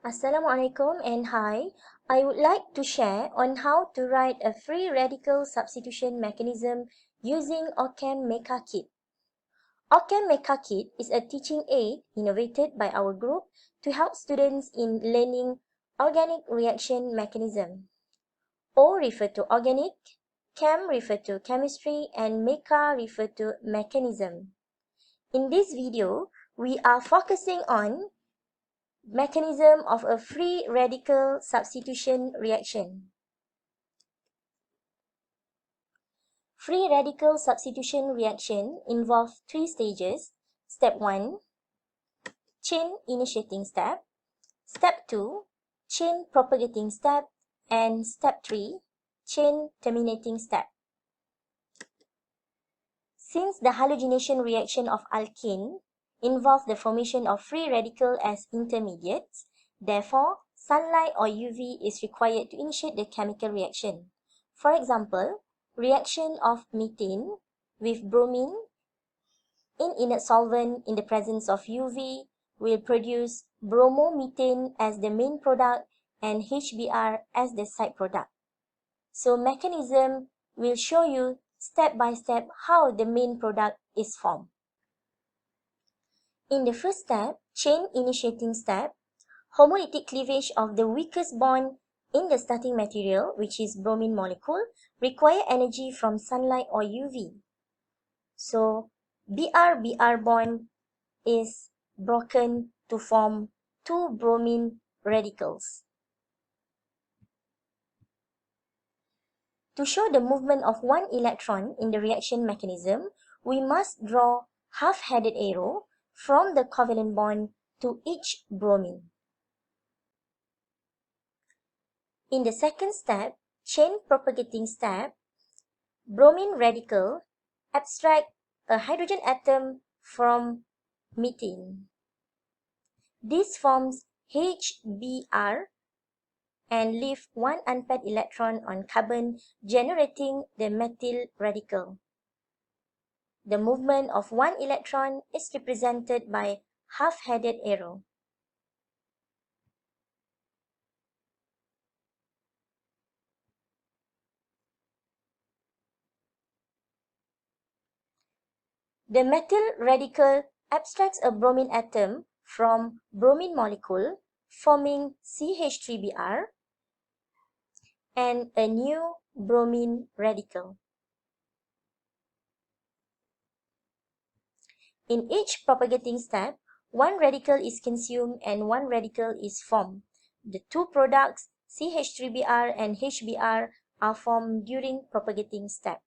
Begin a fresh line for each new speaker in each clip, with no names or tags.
Assalamualaikum and hi. I would like to share on how to write a free radical substitution mechanism using O-Chem Mecha Kit. O-Chem Mecha Kit is a teaching aid innovated by our group to help students in learning organic reaction mechanism. O refer to organic, Chem refer to chemistry, and Mecha refer to mechanism. In this video, we are focusing on mechanism of a free radical substitution reaction. Free radical substitution reaction involves three stages. Step 1, chain initiating step. Step 2, chain propagating step. And step 3, chain terminating step. Since the halogenation reaction of alkene involves the formation of free radical as intermediates, therefore, sunlight or UV is required to initiate the chemical reaction. For example, reaction of methane with bromine in inert solvent in the presence of UV will produce bromomethane as the main product and HBr as the side product. So mechanism will show you step by step how the main product is formed. In the first step, chain initiating step, homolytic cleavage of the weakest bond in the starting material, which is bromine molecule, require energy from sunlight or UV. So Br-Br bond is broken to form two bromine radicals. To show the movement of one electron in the reaction mechanism, we must draw half-headed arrow from the covalent bond to each bromine. In the second step, chain propagating step, bromine radical abstract a hydrogen atom from methane. This forms HBr and leave one unpaired electron on carbon, generating the methyl radical. The movement of one electron is represented by half-headed arrow. The methyl radical abstracts a bromine atom from bromine molecule, forming CH3Br and a new bromine radical. In each propagating step, one radical is consumed and one radical is formed. The two products CH3Br and HBr are formed during propagating step.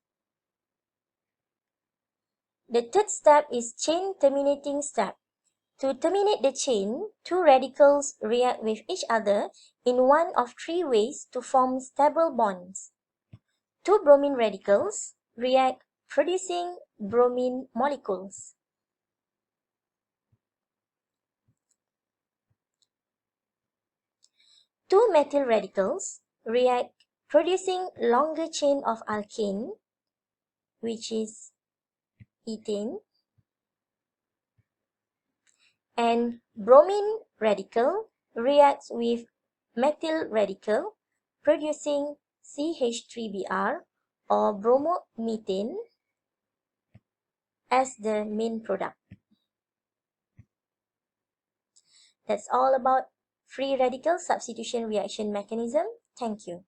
The third step is chain terminating step. To terminate the chain, two radicals react with each other in one of three ways to form stable bonds. Two bromine radicals react producing bromine molecules. Two methyl radicals react producing longer chain of alkane, which is ethane, and bromine radical reacts with methyl radical, producing CH3Br or bromomethane as the main product. That's all about free radical substitution reaction mechanism. Thank you.